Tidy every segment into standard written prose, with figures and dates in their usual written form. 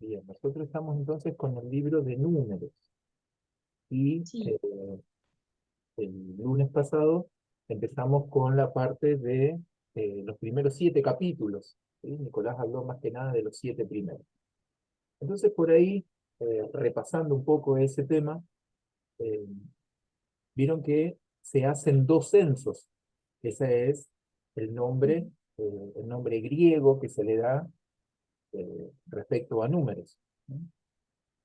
Bien, nosotros estamos entonces con el libro de Números. Y Sí, el lunes pasado empezamos con la parte de los primeros 7 capítulos. ¿Sí? Nicolás habló más que nada de los 7 primeros. Entonces por ahí, repasando un poco ese tema, eh, vieron que se hacen 2 censos. Ese es el nombre griego que se le da respecto a números, ¿no?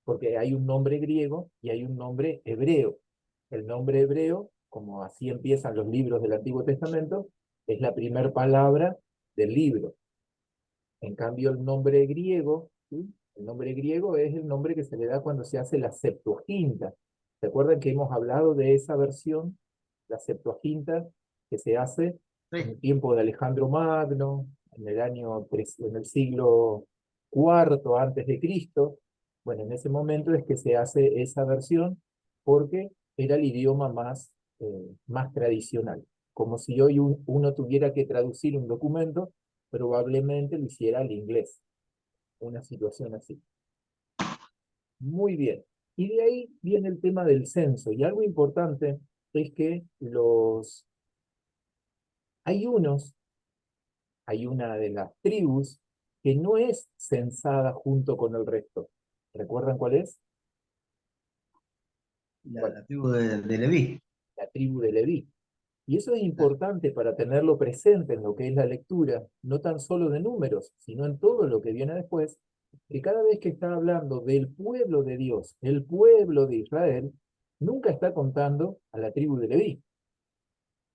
Porque hay un nombre griego y hay un nombre hebreo. El nombre hebreo, como así empiezan los libros del Antiguo Testamento, es la primera palabra del libro. En cambio, el nombre griego, ¿sí? El nombre griego es el nombre que se le da cuando se hace la Septuaginta. ¿Se acuerdan que hemos hablado de esa versión, la Septuaginta, que se hace en sí. el tiempo de Alejandro Magno, en el siglo cuarto antes de Cristo? Bueno, en ese momento es que se hace esa versión porque era el idioma más tradicional. Como si hoy uno tuviera que traducir un documento, probablemente lo hiciera al inglés, una situación así. Muy bien. Y de ahí viene el tema del censo. Y algo importante es que hay hay una de las tribus que no es censada junto con el resto. ¿Recuerdan cuál es? La, ¿Cuál? la tribu de Leví. La tribu de Leví. Y eso es importante para tenerlo presente en lo que es la lectura, no tan solo de números, sino en todo lo que viene después, que cada vez que está hablando del pueblo de Dios, el pueblo de Israel, nunca está contando a la tribu de Leví.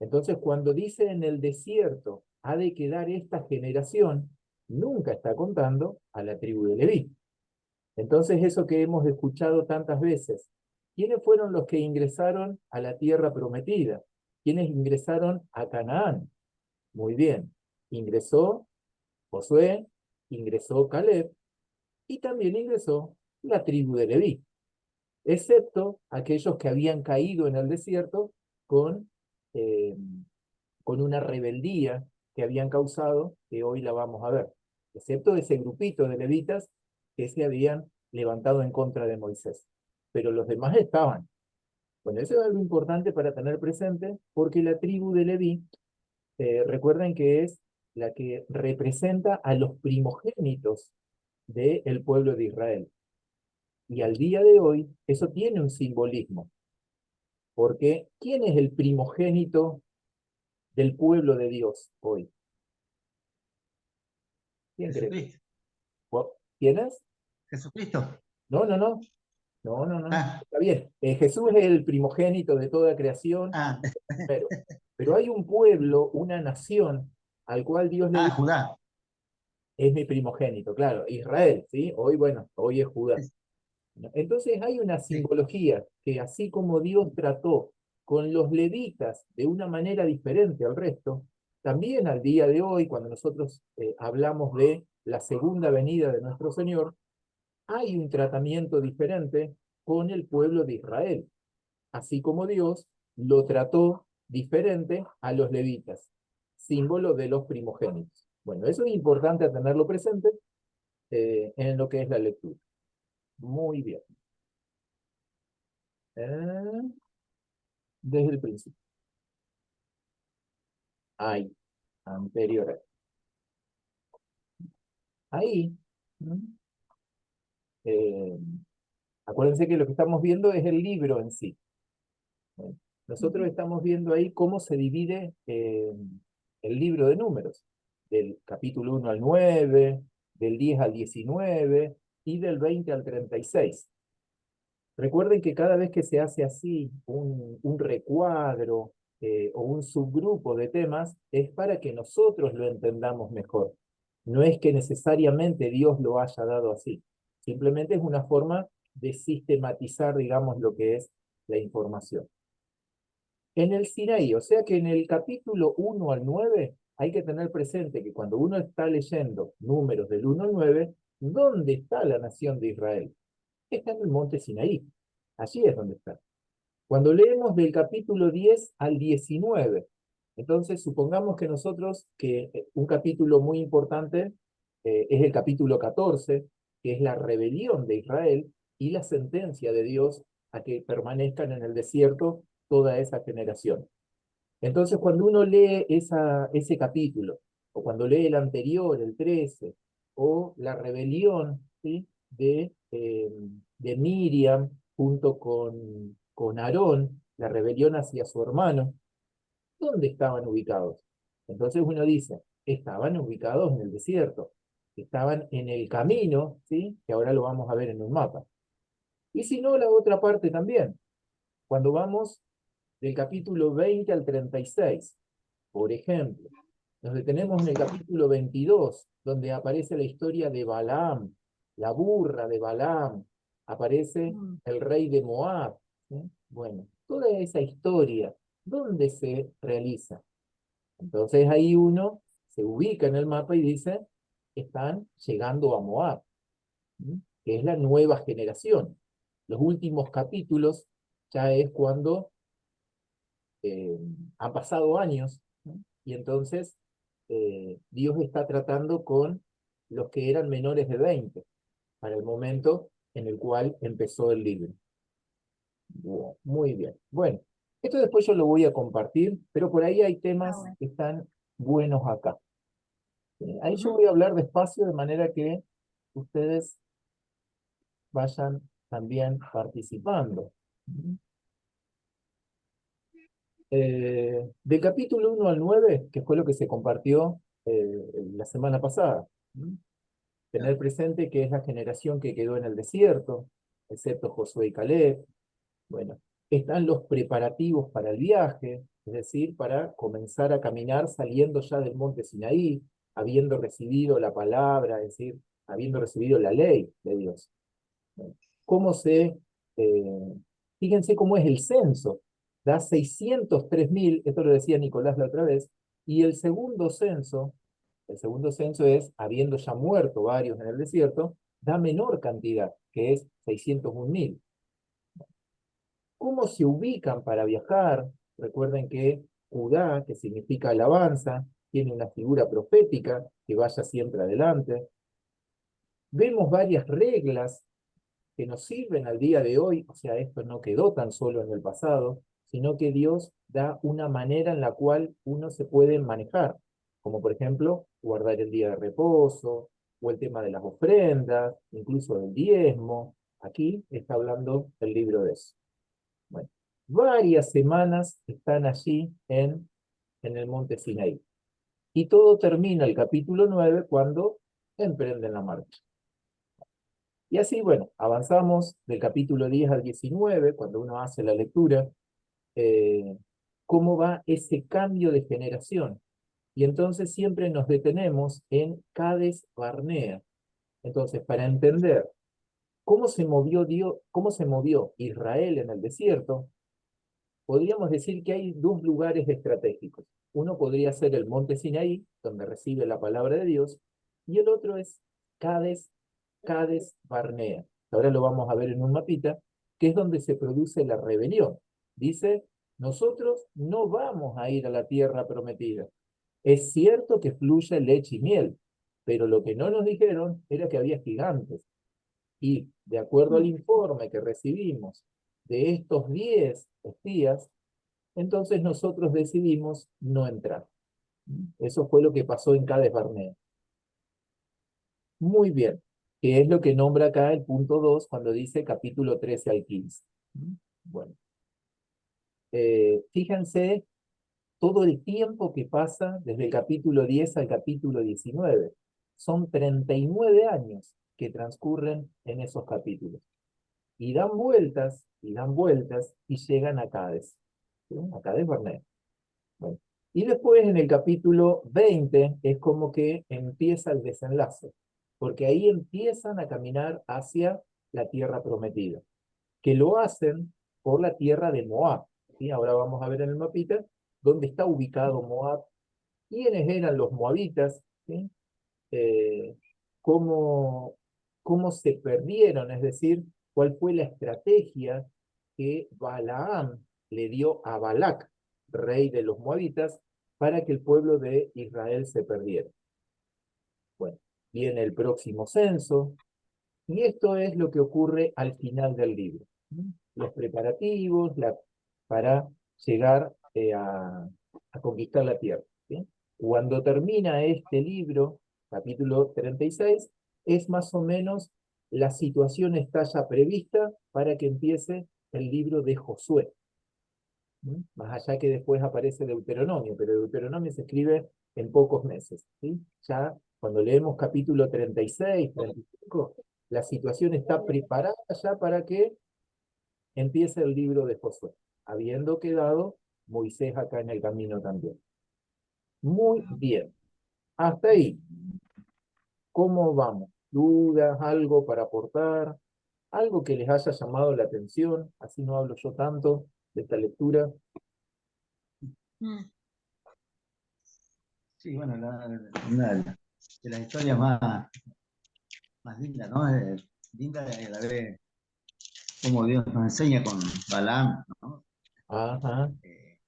Entonces, cuando dice en el desierto ha de quedar esta generación, nunca está contando a la tribu de Leví. Entonces, eso que hemos escuchado tantas veces, ¿quiénes fueron los que ingresaron a la tierra prometida? ¿Quiénes ingresaron a Canaán? Muy bien, ingresó Josué, ingresó Caleb y también ingresó la tribu de Leví, excepto aquellos que habían caído en el desierto con, eh, con una rebeldía que habían causado, que hoy la vamos a ver, excepto ese grupito de levitas que se habían levantado en contra de Moisés. Pero los demás estaban. Bueno, eso es algo importante para tener presente, porque la tribu de Leví, recuerden que es la que representa a los primogénitos del pueblo de Israel. Y al día de hoy, eso tiene un simbolismo, porque ¿quién es el primogénito del pueblo de Dios hoy? ¿Quién cree? Jesucristo. ¿Quién es? Jesucristo. No, no, no, no, no, no. Ah, Está bien. Jesús es el primogénito de toda creación, ah, pero hay un pueblo, una nación, al cual Dios le dice, Judá. es mi primogénito, claro, Israel, ¿sí? Hoy, bueno, hoy es Judá. ¿No? Entonces hay una Sí, simbología que así como Dios trató con los levitas de una manera diferente al resto, también al día de hoy, cuando nosotros hablamos de la segunda venida de nuestro Señor, hay un tratamiento diferente con el pueblo de Israel, así como Dios lo trató diferente a los levitas, símbolo de los primogénitos. Bueno, eso es importante a tenerlo presente en lo que es la lectura. Muy bien. Eh, Desde el principio. Ahí, anterior. Ahí, ¿no? eh, acuérdense que lo que estamos viendo es el libro en sí, ¿no? Nosotros estamos viendo ahí cómo se divide el libro de números, del capítulo 1 al 9, del 10 al 19 y del 20 al 36. Recuerden que cada vez que se hace así un recuadro o un subgrupo de temas, es para que nosotros lo entendamos mejor. No es que necesariamente Dios lo haya dado así. Simplemente es una forma de sistematizar, digamos, lo que es la información. En el Sinaí, o sea que en el capítulo 1 al 9 hay que tener presente que cuando uno está leyendo números del 1 al 9, ¿dónde está la nación de Israel? Está en el monte Sinaí. Allí es donde está. Cuando leemos del capítulo 10 al 19, entonces supongamos que nosotros, que un capítulo muy importante es el capítulo 14, que es la rebelión de Israel y la sentencia de Dios a que permanezcan en el desierto toda esa generación. Entonces, cuando uno lee ese capítulo, o cuando lee el anterior, el 13, o la rebelión, ¿sí?, de Miriam junto con Aarón, la rebelión hacia su hermano, ¿dónde estaban ubicados? Entonces uno dice, estaban ubicados en el desierto, estaban en el camino, ¿sí?, que ahora lo vamos a ver en un mapa. Y si no, la otra parte también. Cuando vamos del capítulo 20 al 36, por ejemplo, nos detenemos en el capítulo 22, donde aparece la historia de Balaam, la burra de Balaam, aparece el rey de Moab, ¿sí? Bueno, toda esa historia, ¿dónde se realiza? Entonces ahí uno se ubica en el mapa y dice, están llegando a Moab, ¿sí?, que es la nueva generación. Los últimos capítulos ya es cuando eh, han pasado años, ¿no? Y entonces Dios está tratando con los que eran menores de 20 para el momento en el cual empezó el libro. Wow, muy bien. Bueno, esto después yo lo voy a compartir, pero por ahí hay temas bueno. que están buenos acá. Ahí yo voy a hablar despacio de manera que ustedes vayan también participando. Del capítulo 1 al 9, que fue lo que se compartió la semana pasada, ¿no? Tener presente que es la generación que quedó en el desierto, excepto Josué y Caleb. Bueno, están los preparativos para el viaje, es decir, para comenzar a caminar saliendo ya del monte Sinaí, habiendo recibido la palabra, es decir, habiendo recibido la ley de Dios. Bueno, ¿cómo eh, fíjense cómo es el censo? Da 603.000, esto lo decía Nicolás la otra vez, y el segundo censo es, habiendo ya muerto varios en el desierto, da menor cantidad, que es 601.000. ¿Cómo se ubican para viajar? Recuerden que Judá, que significa alabanza, tiene una figura profética que vaya siempre adelante. Vemos varias reglas que nos sirven al día de hoy, o sea, esto no quedó tan solo en el pasado, sino que Dios da una manera en la cual uno se puede manejar, como por ejemplo, guardar el día de reposo, o el tema de las ofrendas, incluso del diezmo. Aquí está hablando el libro de eso. Bueno, varias semanas están allí en el monte Sinaí. Y todo termina el capítulo 9 cuando emprenden la marcha. Y así, bueno, avanzamos del capítulo 10 al 19, cuando uno hace la lectura, cómo va ese cambio de generación. Y entonces siempre nos detenemos en Cades Barnea. Entonces, para entender cómo se movió Israel en el desierto, podríamos decir que hay dos lugares estratégicos. Uno podría ser el monte Sinaí, donde recibe la palabra de Dios, y el otro es Cades Barnea. Ahora lo vamos a ver en un mapita, que es donde se produce la rebelión. Dice, nosotros no vamos a ir a la tierra prometida. Es cierto que fluye leche y miel, pero lo que no nos dijeron era que había gigantes. Y de acuerdo al informe que recibimos de estos 10 espías, entonces nosotros decidimos no entrar. Eso fue lo que pasó en Cades Barnea. Muy bien, que es lo que nombra acá el punto 2 cuando dice capítulo 13 al 15. Bueno, fíjense todo el tiempo que pasa desde el capítulo 10 al capítulo 19. Son 39 años que transcurren en esos capítulos. Y dan vueltas, y llegan a Cades. ¿Sí? A Cades Barnea. Bueno, y después en el capítulo 20 es como que empieza el desenlace, porque ahí empiezan a caminar hacia la tierra prometida, que lo hacen por la tierra de Moab. ¿Sí? Ahora vamos a ver en el mapita dónde está ubicado Moab, quiénes eran los moabitas, ¿sí? eh, cómo, cómo se perdieron, es decir, cuál fue la estrategia que Balaam le dio a Balac, rey de los moabitas, para que el pueblo de Israel se perdiera. Bueno, viene el próximo censo, y esto es lo que ocurre al final del libro. Los preparativos para llegar a conquistar la tierra. ¿Sí? Cuando termina este libro, capítulo 36, es más o menos la situación está ya prevista para que empiece el libro de Josué. Más allá que después aparece Deuteronomio, pero Deuteronomio se escribe en pocos meses. ¿Sí? Ya cuando leemos capítulo 36, 35, la situación está preparada ya para que empiece el libro de Josué, habiendo quedado Moisés acá en el camino también. Muy bien. Hasta ahí. ¿Cómo vamos? ¿Dudas? ¿Algo para aportar? ¿Algo que les haya llamado la atención? Así no hablo yo tanto de esta lectura. Sí, bueno, una de las historias más lindas, ¿no? Linda de la vez cómo Dios nos enseña con Balaam, ¿no? Ajá. Eh,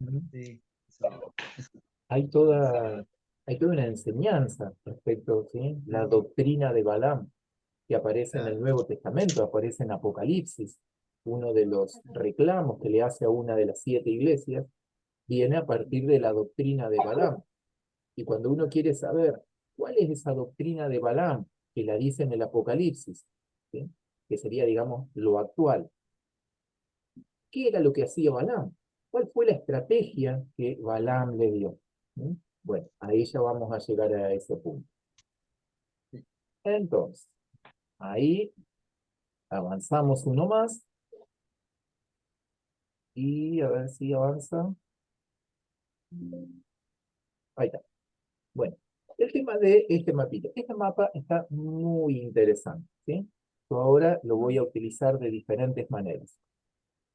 Ujú. sí, eso Hay toda, hay toda una enseñanza respecto, ¿sí? La doctrina de Balaam, que aparece en el claro, Nuevo Testamento, aparece en Apocalipsis. Uno de los reclamos que le hace a una de las 7 iglesias viene a partir de la doctrina de Balaam. Y cuando uno quiere saber cuál es esa doctrina de Balaam, que la dice en el Apocalipsis, ¿sí? Que sería, digamos, lo actual, ¿qué era lo que hacía Balaam? ¿Cuál fue la estrategia que Balaam le dio? ¿Mm? Bueno, ahí ya vamos a llegar a ese punto. sí. Entonces, ahí avanzamos uno más y a ver si avanza. Ahí está. Bueno, el tema de este mapita. Este mapa está muy interesante, ¿sí? Yo ahora lo voy a utilizar de diferentes maneras.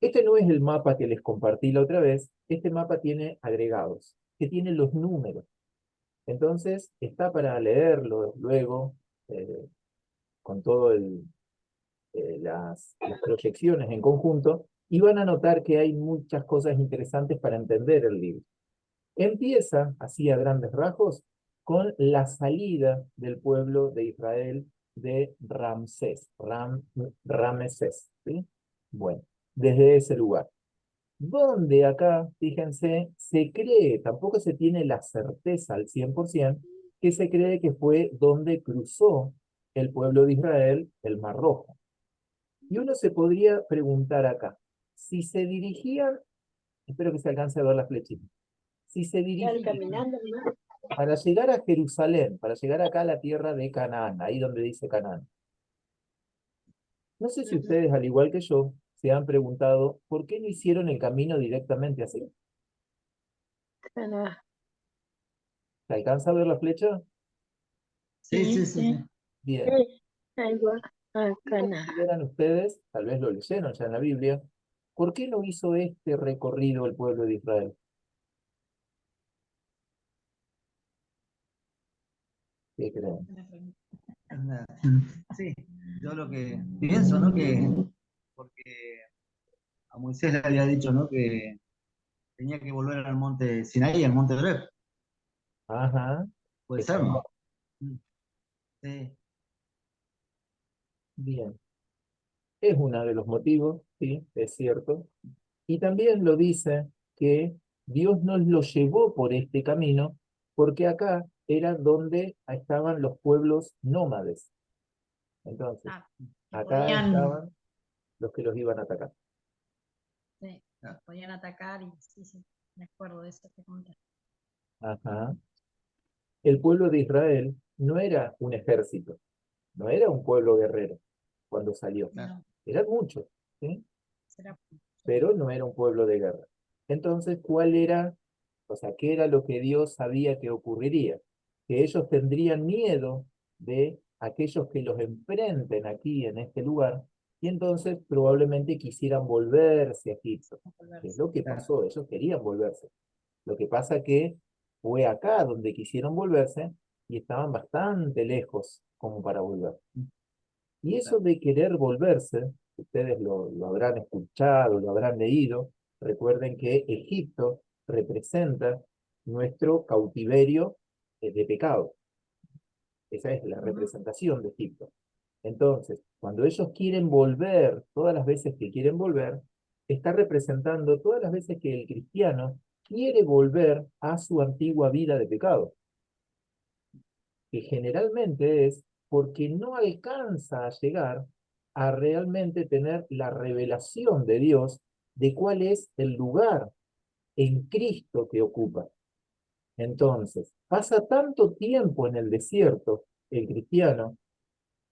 Este no es el mapa que les compartí la otra vez. Este mapa tiene agregados, que tiene los números. Entonces, está para leerlo luego, eh, con todo las proyecciones en conjunto, y van a notar que hay muchas cosas interesantes para entender el libro. Empieza, así a grandes rasgos, con la salida del pueblo de Israel de Ramesés, ¿sí? Bueno, desde ese lugar. Donde acá, fíjense, se cree, tampoco se tiene la certeza al 100%, que se cree que fue donde cruzó el pueblo de Israel el Mar Rojo. Y uno se podría preguntar acá, si se dirigían, espero que se alcance a ver la flechita, si se Claro, dirigían caminando, ¿no? para llegar a Jerusalén, para llegar acá a la tierra de Canaán, ahí donde dice Canaán. No sé si Ujú. ustedes, al igual que yo, se han preguntado por qué no hicieron el camino directamente así. Cana- ¿Se alcanza a ver la flecha? Sí, sí, Sí, sí, sí. Bien. sí, ahí va. Ah, ¿Qué Cana. consideran ustedes? Tal vez lo leyeron ya en la Biblia. ¿Por qué no hizo este recorrido el pueblo de Israel? ¿Qué creen? Sí, yo lo que pienso, ¿no? Que porque a Moisés le había dicho, ¿no? Que tenía que volver al monte Sinaí, al monte Oreb. Ajá, Puede ser, exacto. ¿no? Sí, Bien. Es uno de los motivos, sí, es cierto. Y también lo dice que Dios nos lo llevó por este camino porque acá era donde estaban los pueblos nómades. Entonces, Ah, que acá podían, estaban los que los iban a atacar. sí, claro, podían atacar y sí, sí, me acuerdo de eso que contaste. Ajá. El pueblo de Israel no era un ejército, no era un pueblo guerrero cuando salió. claro. No, Eran muchos, ¿sí? será, Pero no era un pueblo de guerra. Entonces, ¿cuál era, o sea, qué era lo que Dios sabía que ocurriría? Que ellos tendrían miedo de aquellos que los enfrenten aquí en este lugar, y entonces probablemente quisieran volverse a Egipto. Que es volverse. lo que Claro. pasó, ellos querían volverse. Lo que pasa que fue acá donde quisieron volverse y estaban bastante lejos como para volver. Y eso Claro. de querer volverse, ustedes lo habrán escuchado, lo habrán leído, recuerden que Egipto representa nuestro cautiverio de pecado. Esa es la representación de Egipto. Entonces, cuando ellos quieren volver, todas las veces que quieren volver, está representando todas las veces que el cristiano quiere volver a su antigua vida de pecado, que generalmente es porque no alcanza a llegar a realmente tener la revelación de Dios de cuál es el lugar en Cristo que ocupa. Entonces, pasa tanto tiempo en el desierto el cristiano,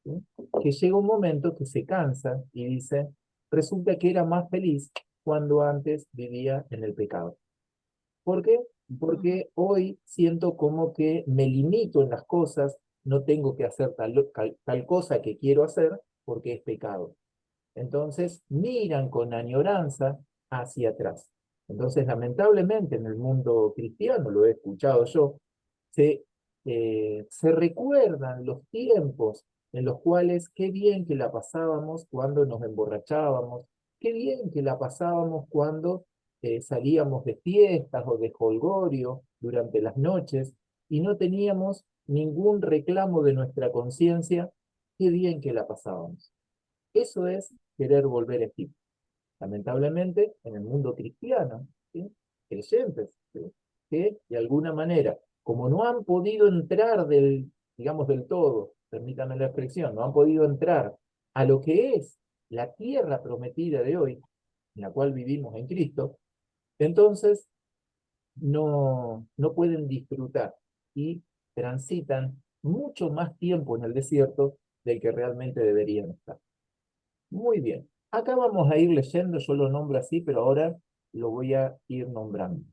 ¿sí?, que llega un momento que se cansa y dice, resulta que era más feliz cuando antes vivía en el pecado. ¿Por qué? Porque hoy siento como que me limito en las cosas, no tengo que hacer tal cosa que quiero hacer porque es pecado. Entonces miran con añoranza hacia atrás. Entonces, lamentablemente, en el mundo cristiano, lo he escuchado yo, se recuerdan los tiempos en los cuales qué bien que la pasábamos cuando nos emborrachábamos, qué bien que la pasábamos cuando salíamos de fiestas o de jolgorio durante las noches y no teníamos ningún reclamo de nuestra conciencia, qué bien que la pasábamos. Eso es querer volver a Egipto. Lamentablemente, en el mundo cristiano, ¿sí?, creyentes, ¿sí?, que de alguna manera, como no han podido entrar digamos del todo, permítanme la expresión, no han podido entrar a lo que es la tierra prometida de hoy, en la cual vivimos en Cristo, entonces no pueden disfrutar y transitan mucho más tiempo en el desierto del que realmente deberían estar. Muy bien. Acá vamos a ir leyendo, yo lo nombro así, pero ahora lo voy a ir nombrando.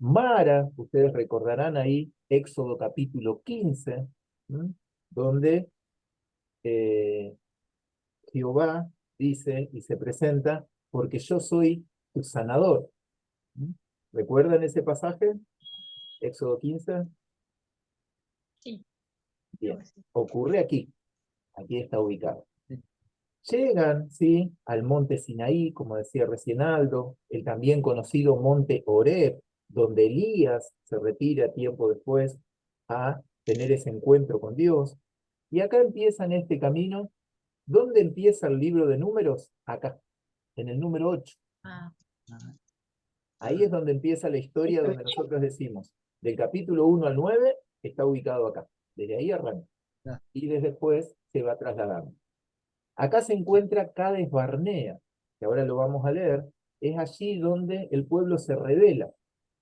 Mara, ustedes recordarán ahí, Éxodo capítulo 15, ¿m?, donde eh, Jehová dice y se presenta, porque yo soy tu sanador. ¿M? ¿Recuerdan ese pasaje? Éxodo 15. Sí, creo Bien. que sí. Ocurre aquí está ubicado. Sí. Llegan, ¿sí?, al monte Sinaí, como decía recién Aldo, el también conocido monte Horeb, donde Elías se retira tiempo después a tener ese encuentro con Dios. Y acá empiezan este camino. ¿Dónde empieza el libro de Números? Acá, en el número 8. Ah, Ah, Ahí es donde empieza la historia, donde nosotros decimos, del capítulo 1 al 9, está ubicado acá. Desde ahí arranca. ya. Y desde después se va trasladando. Acá se encuentra Cades Barnea, que ahora lo vamos a leer. Es allí donde el pueblo se revela.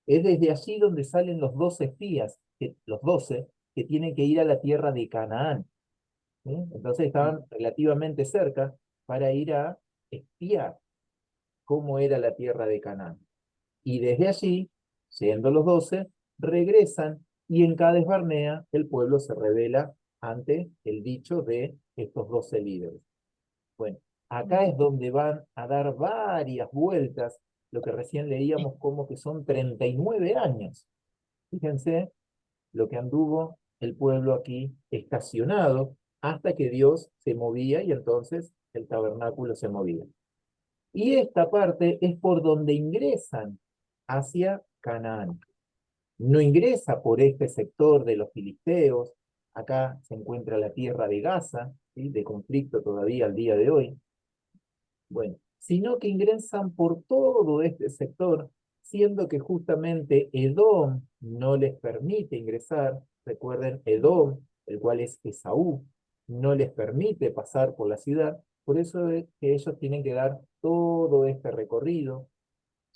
Es desde allí donde salen los 12 espías, los 12, que tienen que ir a la tierra de Canaán, ¿sí? Entonces estaban relativamente cerca para ir a espiar cómo era la tierra de Canaán. Y desde allí, siendo los 12, regresan y en Cades Barnea el pueblo se revela ante el dicho de estos 12 líderes. Bueno, acá es donde van a dar varias vueltas, lo que recién leíamos como que son 39 años. Fíjense lo que anduvo el pueblo aquí estacionado hasta que Dios se movía y entonces el tabernáculo se movía. Y esta parte es por donde ingresan hacia Canaán. No ingresa por este sector de los filisteos. Acá se encuentra la tierra de Gaza, ¿sí?, de conflicto todavía al día de hoy. Bueno, sino que ingresan por todo este sector, siendo que justamente Edom no les permite ingresar. Recuerden, Edom, el cual es Esaú, no les permite pasar por la ciudad. Por eso es que ellos tienen que dar todo este recorrido,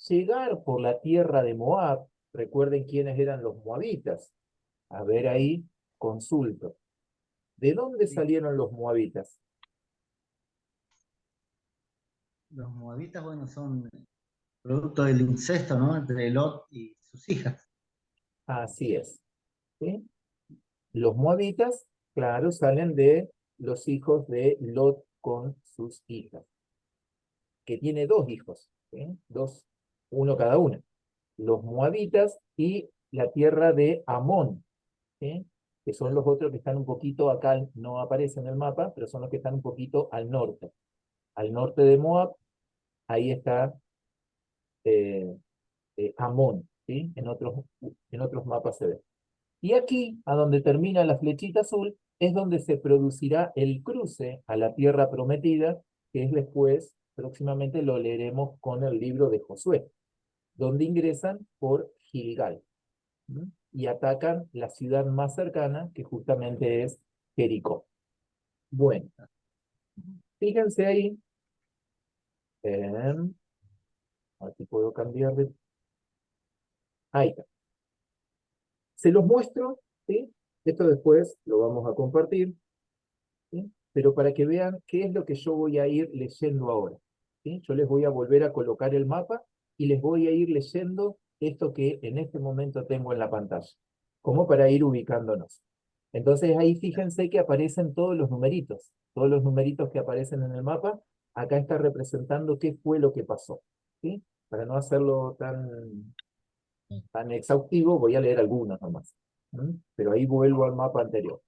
llegar por la tierra de Moab. Recuerden quiénes eran los moabitas. A ver ahí, consulto. ¿De dónde Sí. salieron los moabitas? Los moabitas, bueno, son producto del incesto, ¿no?, entre Lot y sus hijas. Así es, ¿sí? Los moabitas, claro, salen de los hijos de Lot con sus hijas, que tiene dos hijos, ¿sí? Dos, uno cada una. Los moabitas y la tierra de Amón, ¿sí?, que son los otros que están un poquito acá, no aparecen en el mapa, pero son los que están un poquito al norte. Al norte de Moab, ahí está Amón, ¿sí? En otros mapas se ve. Y aquí, a donde termina la flechita azul, es donde se producirá el cruce a la tierra prometida, que es después, próximamente lo leeremos con el libro de Josué, donde ingresan por Gilgal, ¿m? Y atacan la ciudad más cercana, que justamente es Jericó. Bueno, fíjense ahí, a ver si puedo cambiar de... Ahí está. Se los muestro, ¿sí? Esto después lo vamos a compartir, ¿sí? Pero para que vean qué es lo que yo voy a ir leyendo ahora, ¿sí? Yo les voy a volver a colocar el mapa y les voy a ir leyendo esto que en este momento tengo en la pantalla, como para ir ubicándonos. Entonces ahí fíjense que aparecen todos los numeritos que aparecen en el mapa, acá está representando qué fue lo que pasó, ¿sí? Para no hacerlo tan exhaustivo, voy a leer algunos nomás. Pero ahí vuelvo al mapa anterior.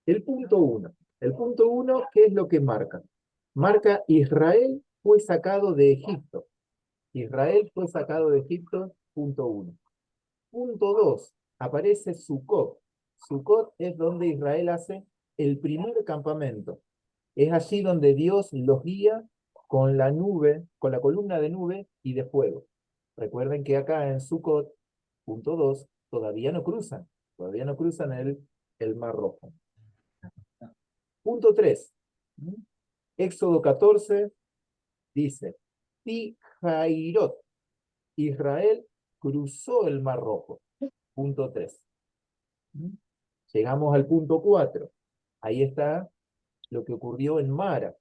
El punto 1. El punto 1, ¿qué es lo que marca? Marca Israel fue sacado de Egipto. Israel fue sacado de Egipto, punto 1. Punto 2. Aparece Sucot. Sucot es donde Israel hace el primer campamento. Es allí donde Dios los guía con la nube, con la columna de nube y de fuego. Recuerden que acá en Sucot, punto 2, todavía no cruzan el Mar Rojo. Punto 3. Éxodo 14 dice, Pihairot, Israel cruzó el Mar Rojo. Punto 3. Llegamos al punto 4. Ahí está lo que ocurrió en Mara.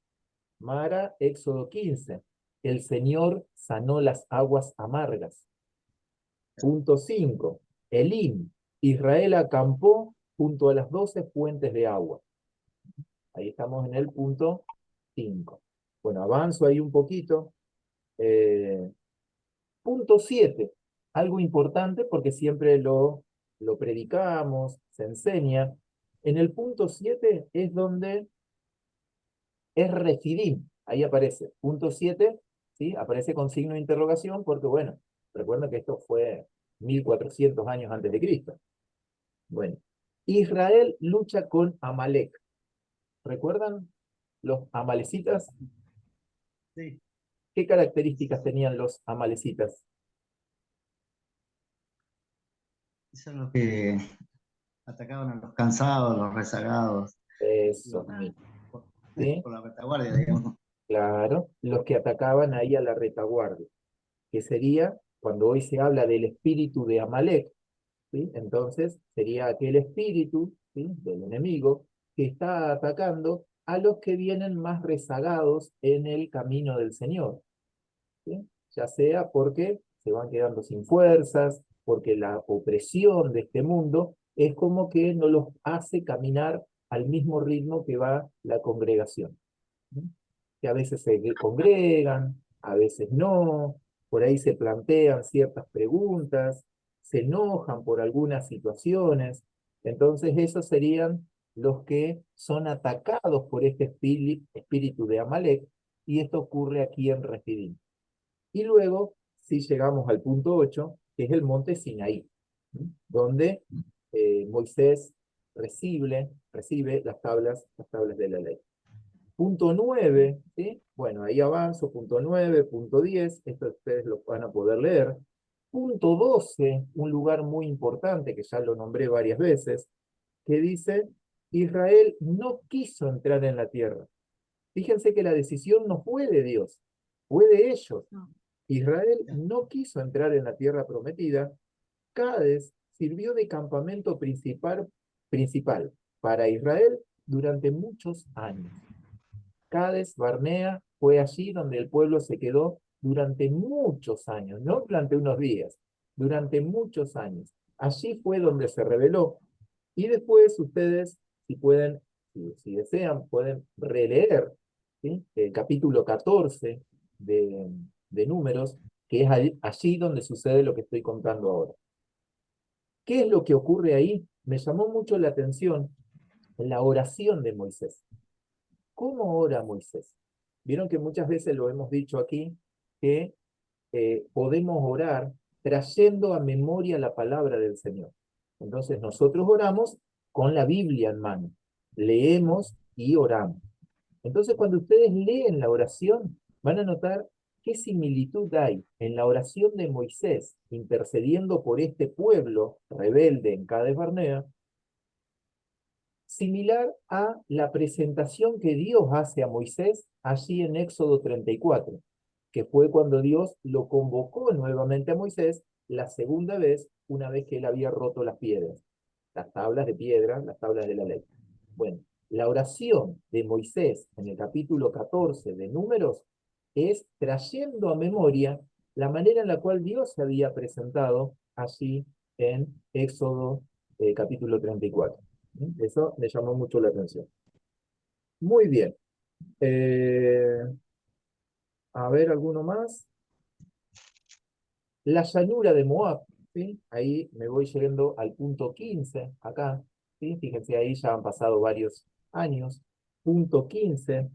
Mara, Éxodo 15. El Señor sanó las aguas amargas. Punto 5. Elim. Israel acampó junto a las 12 fuentes de agua. Ahí estamos en el punto 5. Bueno, avanzo ahí un poquito. Punto 7. Algo importante porque siempre lo predicamos, se enseña. En el punto 7 es donde es Refidim, ahí aparece, punto 7, ¿sí? Aparece con signo de interrogación porque, bueno, recuerden que esto fue 1400 años antes de Cristo. Bueno, Israel lucha con Amalek. ¿Recuerdan los amalecitas? Sí, ¿Qué características tenían los amalecitas? eso es lo que atacaban a los cansados, los rezagados, Eso los- mismo, por, ¿sí? por la retaguardia, digamos. Claro, los que atacaban ahí a la retaguardia, que sería, cuando hoy se habla del espíritu de Amalek, ¿sí? Entonces sería aquel espíritu, ¿sí? Del enemigo que está atacando a los que vienen más rezagados en el camino del Señor, ¿sí? Ya sea porque se van quedando sin fuerzas, porque la opresión de este mundo es como que no los hace caminar al mismo ritmo que va la congregación, ¿sí? Que a veces se congregan, a veces no, por ahí se plantean ciertas preguntas, se enojan por algunas situaciones. Entonces esos serían los que son atacados por este espíritu de Amalek, y esto ocurre aquí en Refidim. Y luego, si llegamos al punto 8, que es el monte Sinaí, ¿sí? Donde Moisés recibe las tablas de la ley. Punto 9, ¿sí? Bueno, ahí avanzo, punto 9, punto 10, esto ustedes lo van a poder leer. Punto 12, un lugar muy importante que ya lo nombré varias veces, que dice, Israel no quiso entrar en la tierra. Fíjense que la decisión no fue de Dios, fue de ellos. No. Israel no quiso entrar en la tierra prometida. Cades sirvió de campamento principal para Israel durante muchos años. Cades Barnea fue allí donde el pueblo se quedó durante muchos años, no durante unos días, durante muchos años. Allí fue donde se rebeló. Y después ustedes, si pueden, si desean, pueden releer, ¿sí? El capítulo 14 de Números, que es allí donde sucede lo que estoy contando ahora. ¿Qué es lo que ocurre ahí? Me llamó mucho la atención la oración de Moisés. ¿Cómo ora Moisés? Vieron que muchas veces lo hemos dicho aquí, que podemos orar trayendo a memoria la palabra del Señor. Entonces nosotros oramos con la Biblia en mano. Leemos y oramos. Entonces cuando ustedes leen la oración, van a notar qué similitud hay en la oración de Moisés intercediendo por este pueblo rebelde en Cades Barnea, similar a la presentación que Dios hace a Moisés allí en Éxodo 34, que fue cuando Dios lo convocó nuevamente a Moisés la segunda vez, una vez que él había roto las piedras, las tablas de piedra, las tablas de la ley. Bueno, la oración de Moisés en el capítulo 14 de Números es trayendo a memoria la manera en la cual Dios se había presentado allí en Éxodo capítulo 34. Eso me llamó mucho la atención. Muy bien. A ver, ¿alguno más? La llanura de Moab, ¿sí? Ahí me voy llegando al punto 15, acá, ¿sí? Fíjense, ahí ya han pasado varios años. Punto 15,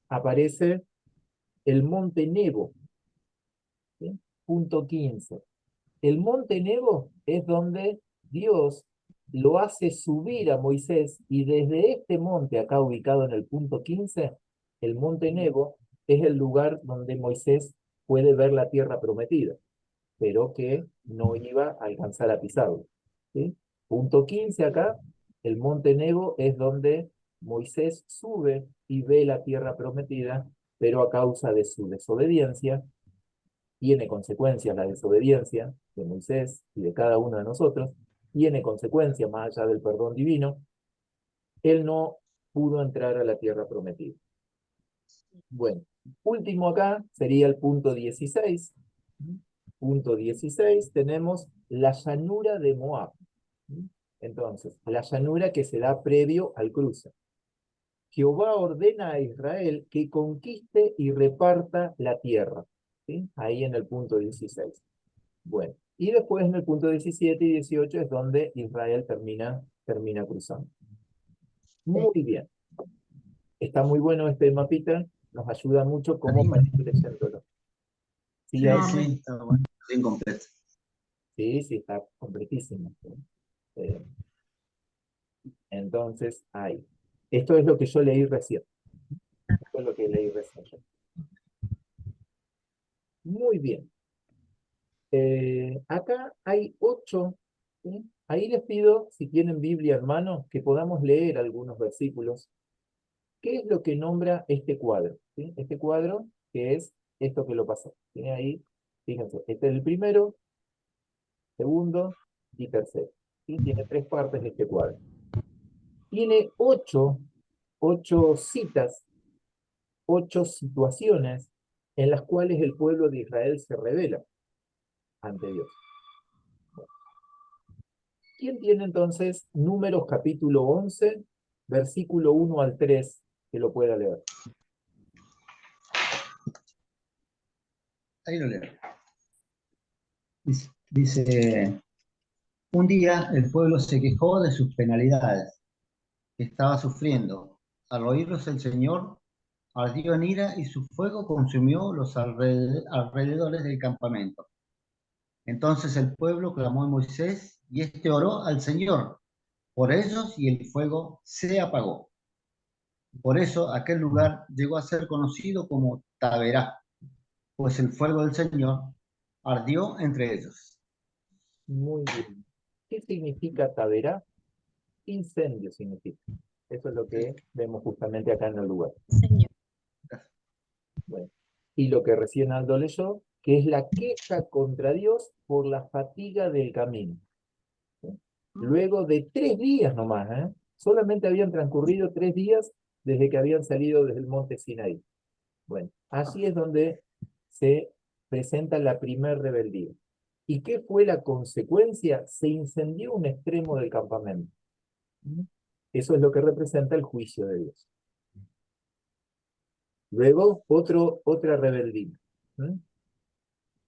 aparece el monte Nebo, ¿sí? Punto 15. El monte Nebo es donde Dios lo hace subir a Moisés y desde este monte, acá ubicado en el punto 15, el monte Nebo es el lugar donde Moisés puede ver la tierra prometida, pero que no iba a alcanzar a pisarlo, ¿sí? Punto 15 acá, el monte Nebo es donde Moisés sube y ve la tierra prometida, pero a causa de su desobediencia, tiene consecuencias la desobediencia de Moisés y de cada uno de nosotros, tiene consecuencias más allá del perdón divino, él no pudo entrar a la tierra prometida. Bueno, último acá sería el punto 16. Punto 16, tenemos la llanura de Moab. Entonces, la llanura que se da previo al cruce. Jehová ordena a Israel que conquiste y reparta la tierra, ¿sí? Ahí en el punto 16. Bueno, y después en el punto 17 y 18 es donde Israel termina cruzando. Muy bien. Está muy bueno este mapita, nos ayuda mucho como para ir leyéndolo. Sí, Sí, ahí, sí, está bueno, bien completo. sí, está completísimo. Eh, entonces, ahí. Esto es lo que yo leí recién. Esto es lo que leí recién yo. Muy bien. Acá hay 8. ¿Sí? Ahí les pido, si tienen Biblia en mano, que podamos leer algunos versículos. ¿Qué es lo que nombra este cuadro? ¿Sí? Este cuadro, que es esto que lo pasó. ¿Sí? Ahí, fíjense, este es el primero, segundo y tercero. ¿Sí? Tiene 3 partes este cuadro. Tiene 8 citas, 8 situaciones en las cuales el pueblo de Israel se revela ante Dios. ¿Quién tiene entonces Números capítulo 11, versículo 1 al 3, que lo pueda leer? Ahí lo leo. Dice, un día el pueblo se quejó de sus penalidades que estaba sufriendo. Al oírlos el Señor ardió en ira y su fuego consumió los alrededores del campamento. Entonces el pueblo clamó a Moisés y éste oró al Señor por ellos y el fuego se apagó. Por eso aquel lugar llegó a ser conocido como Taberá, pues el fuego del Señor ardió entre ellos. Muy bien. ¿Qué significa taberá? Incendio significa. Eso es lo que vemos justamente acá en el lugar. Señor. Bueno, y lo que recién Aldo leyó, que es la queja contra Dios por la fatiga del camino. ¿Sí? Luego de 3 días nomás, solamente habían transcurrido 3 días desde que habían salido desde el monte Sinaí. Bueno, así es donde se presenta la primer rebeldía. ¿Y qué fue la consecuencia? Se incendió un extremo del campamento. Eso es lo que representa el juicio de Dios. Luego, otra rebeldía.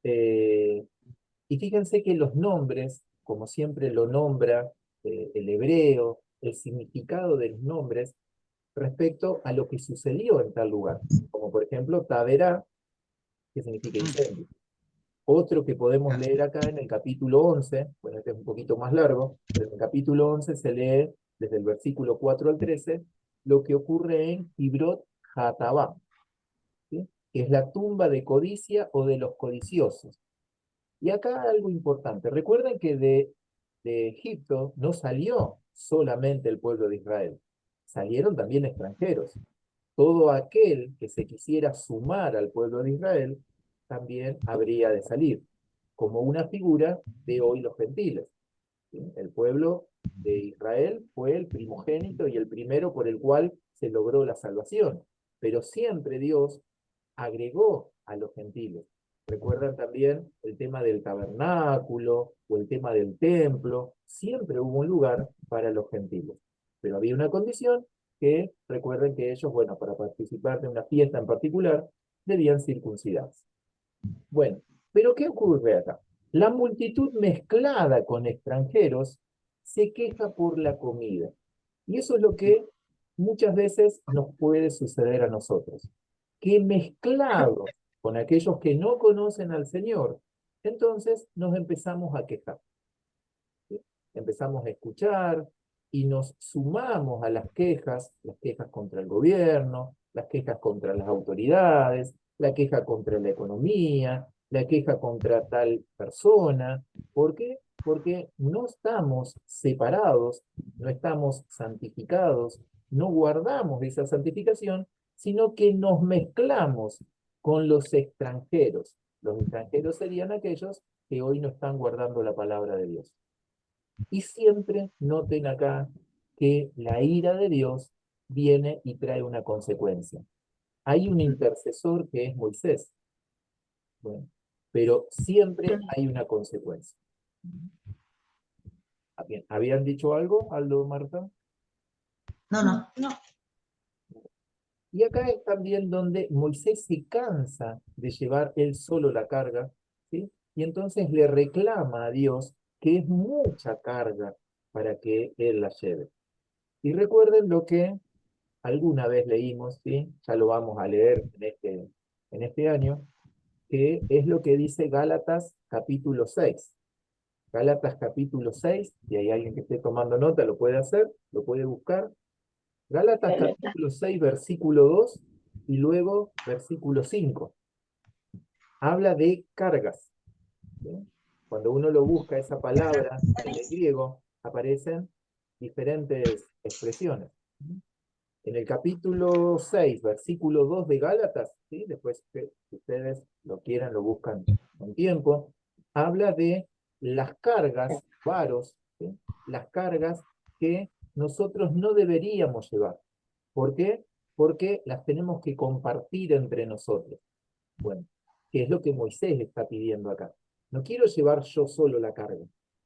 Y fíjense que los nombres, como siempre lo nombra el hebreo, el significado de los nombres respecto a lo que sucedió en tal lugar. Como por ejemplo, Taberá, que significa incendio. Otro que podemos leer acá en el capítulo 11, bueno, este es un poquito más largo, pero en el capítulo 11 se lee desde el versículo 4 al 13 lo que ocurre en Kibrot Hatabá, ¿sí? Que es la tumba de codicia o de los codiciosos. Y acá algo importante, recuerden que de Egipto no salió solamente el pueblo de Israel, salieron también extranjeros. Todo aquel que se quisiera sumar al pueblo de Israel también habría de salir, como una figura de hoy los gentiles, ¿sí? El pueblo de Israel fue el primogénito y el primero por el cual se logró la salvación, pero siempre Dios agregó a los gentiles. Recuerdan también el tema del tabernáculo o el tema del templo, siempre hubo un lugar para los gentiles, pero había una condición que recuerden que ellos, bueno, para participar de una fiesta en particular, debían circuncidarse. Bueno, pero ¿qué ocurre acá? La multitud mezclada con extranjeros se queja por la comida. Y eso es lo que muchas veces nos puede suceder a nosotros. Que mezclados con aquellos que no conocen al Señor, entonces nos empezamos a quejar. ¿Sí? Empezamos a escuchar y nos sumamos a las quejas contra el gobierno, las quejas contra las autoridades, la queja contra la economía, la queja contra tal persona. ¿Por qué? Porque no estamos separados, no estamos santificados, no guardamos esa santificación, sino que nos mezclamos con los extranjeros. Los extranjeros serían aquellos que hoy no están guardando la palabra de Dios. Y siempre noten acá que la ira de Dios viene y trae una consecuencia. Hay un intercesor que es Moisés, bueno, pero siempre hay una consecuencia. Bien, ¿habían dicho algo, Aldo, Marta? No. Y acá es también donde Moisés se cansa de llevar él solo la carga, ¿sí? Y entonces le reclama a Dios que es mucha carga para que él la lleve. Y recuerden lo que alguna vez leímos, ¿sí? Ya lo vamos a leer en este año, que es lo que dice Gálatas capítulo 6. Gálatas capítulo 6, si hay alguien que esté tomando nota, lo puede hacer, lo puede buscar. Gálatas capítulo 6, versículo 2, y luego versículo 5. Habla de cargas, ¿sí? Cuando uno lo busca, esa palabra en el griego, aparecen diferentes expresiones. En el capítulo 6, versículo 2 de Gálatas, ¿sí? Después que ustedes lo quieran, lo buscan con tiempo, habla de las cargas, varos, ¿sí? Las cargas que nosotros no deberíamos llevar. ¿Por qué? Porque las tenemos que compartir entre nosotros. Bueno, ¿qué es lo que Moisés está pidiendo acá? No quiero llevar yo solo la carga,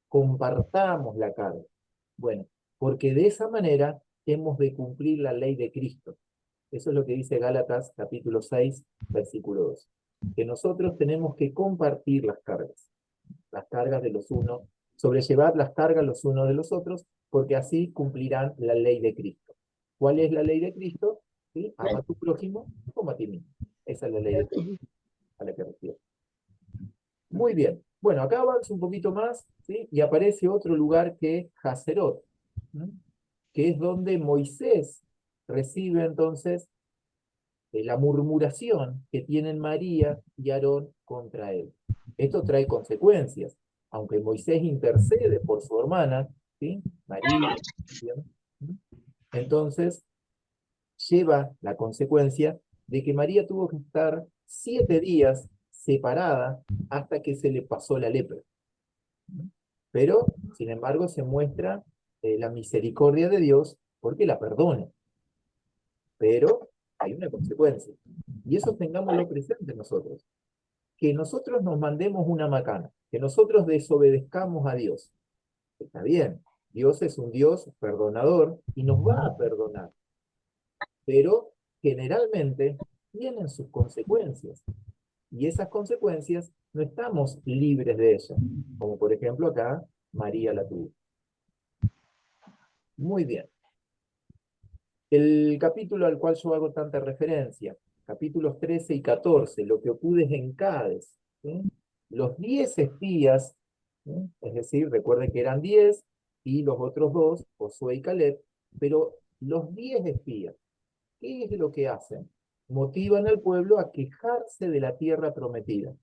compartamos la carga. Bueno, porque de esa manera hemos de cumplir la ley de Cristo. Eso es lo que dice Gálatas capítulo 6, versículo 2. Que nosotros tenemos que compartir las cargas de los unos, sobrellevar las cargas los unos de los otros, porque así cumplirán la ley de Cristo. ¿Cuál es la ley de Cristo? ¿Sí? Ama a tu prójimo como a ti mismo. Esa es la ley de Cristo a la que refiero. Muy bien. Bueno, acá avanza un poquito más, ¿sí? Y aparece otro lugar que es Hazerot, ¿sí? Que es donde Moisés recibe entonces la murmuración que tienen María y Aarón contra él. Esto trae consecuencias. Aunque Moisés intercede por su hermana, ¿sí? María, ¿sí? Entonces lleva la consecuencia de que María tuvo que estar 7 días separada hasta que se le pasó la lepra. Pero, sin embargo, se muestra la misericordia de Dios porque la perdona. Pero hay una consecuencia. Y eso tengámoslo presente nosotros. Que nosotros nos mandemos una macana, que nosotros desobedezcamos a Dios. Está bien, Dios es un Dios perdonador y nos va a perdonar. Pero generalmente tienen sus consecuencias. Y esas consecuencias no estamos libres de ellas. Como por ejemplo acá, María la tuvo. Muy bien. El capítulo al cual yo hago tanta referencia, capítulos 13 y 14, lo que ocurre en Cádiz, ¿sí? los 10 espías, ¿sí? Es decir, recuerden que eran 10 y los otros dos, Josué y Caleb, pero los 10 espías, ¿qué es lo que hacen? Motivan al pueblo a quejarse de la tierra prometida.